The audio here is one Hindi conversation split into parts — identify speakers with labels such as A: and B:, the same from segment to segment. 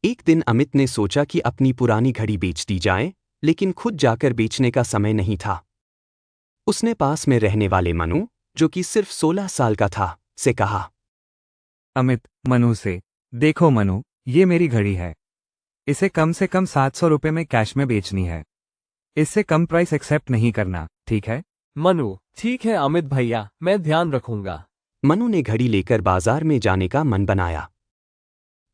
A: एक दिन अमित ने सोचा कि अपनी पुरानी घड़ी बेच दी जाए, लेकिन खुद जाकर बेचने का समय नहीं था। उसने पास में रहने वाले मनु, जो कि सिर्फ 16 साल का था, से कहा।
B: अमित, मनु से, देखो मनु, ये मेरी घड़ी है। इसे कम से कम 700 रुपये में कैश में बेचनी है। इससे कम प्राइस एक्सेप्ट नहीं करना, ठीक है?
C: मनु, ठीक है अमित भैया, मैं ध्यान रखूंगा।
A: मनु ने घड़ी लेकर बाजार में जाने का मन बनाया।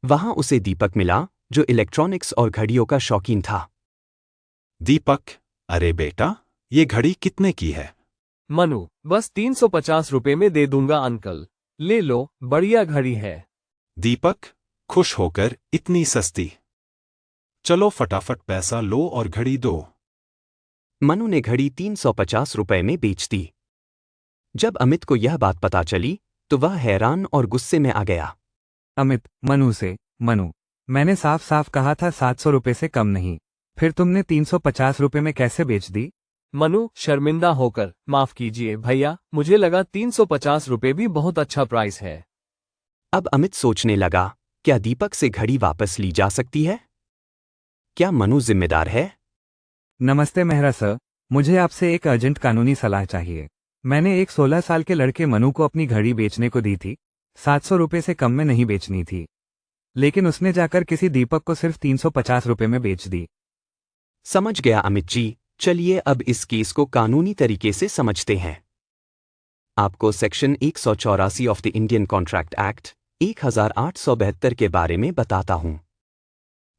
A: वहां उसे दीपक मिला, जो इलेक्ट्रॉनिक्स और घड़ियों का शौकीन था।
D: दीपक, अरे बेटा, ये घड़ी कितने की है?
C: मनु, बस 350 रुपये में दे दूंगा अंकल। ले लो, बढ़िया घड़ी है।
D: दीपक, खुश होकर इतनी सस्ती। चलो फटाफट पैसा लो और घड़ी दो।
A: मनु ने घड़ी 350 रुपये में बेच दी। जब अमित को यह बात पता चली, तो वह हैरान और गुस्से में आ गया।
B: अमित, मनु से, मनु, मैंने साफ साफ कहा था 700 रुपये से कम नहीं। फिर तुमने 350 रुपये में कैसे बेच दी?
C: मनु, शर्मिंदा होकर माफ कीजिए भैया, मुझे लगा 350 रुपये भी बहुत अच्छा प्राइस है।
A: अब अमित सोचने लगा, क्या दीपक से घड़ी वापस ली जा सकती है? क्या मनु जिम्मेदार है?
B: नमस्ते मेहरा सर, मुझे आपसे एक अर्जेंट कानूनी सलाह चाहिए। मैंने एक 16 साल के लड़के मनु को अपनी घड़ी बेचने को दी थी। 700 रुपये से कम में नहीं बेचनी थी, लेकिन उसने जाकर किसी दीपक को सिर्फ 350 रुपये में बेच दी।
A: समझ गया अमित जी, चलिए अब इस केस को कानूनी तरीके से समझते हैं। आपको section 184 of the Indian contract act 1872 के बारे में बताता हूं।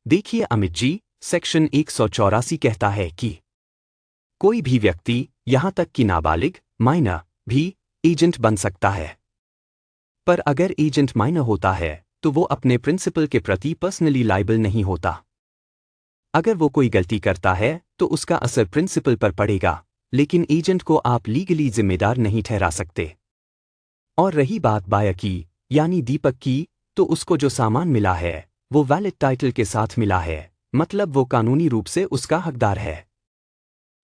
A: देखिए अमित जी, सेक्शन 184 कहता है कि कोई भी व्यक्ति, यहां तक कि नाबालिग माइनर भी एजेंट बन सकता है। पर अगर एजेंट माइनर होता है, तो वो अपने प्रिंसिपल के प्रति पर्सनली लायबल नहीं होता। अगर वो कोई गलती करता है, तो उसका असर प्रिंसिपल पर पड़ेगा, लेकिन एजेंट को आप लीगली जिम्मेदार नहीं ठहरा सकते। और रही बात बाया की, यानी दीपक की, तो उसको जो सामान मिला है, वो वैलिड टाइटल के साथ मिला है, मतलब वो कानूनी रूप से उसका हकदार है।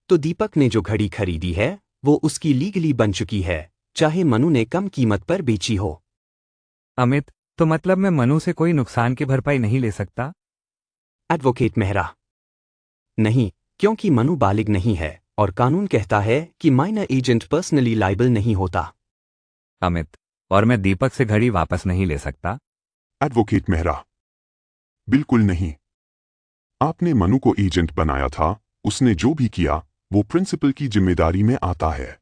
A: तो दीपक ने जो घड़ी खरीदी है, वो उसकी लीगली बन चुकी है, चाहे मनु ने कम कीमत पर बेची हो।
B: अमित, तो मतलब मैं मनु से कोई नुकसान की भरपाई नहीं ले सकता?
A: एडवोकेट मेहरा, नहीं, क्योंकि मनु बालिग नहीं है और कानून कहता है कि माइनर एजेंट पर्सनली लायबल नहीं होता।
B: अमित, और मैं दीपक से घड़ी वापस नहीं ले सकता?
E: एडवोकेट मेहरा, बिल्कुल नहीं। आपने मनु को एजेंट बनाया था, उसने जो भी किया वो प्रिंसिपल की जिम्मेदारी में आता है।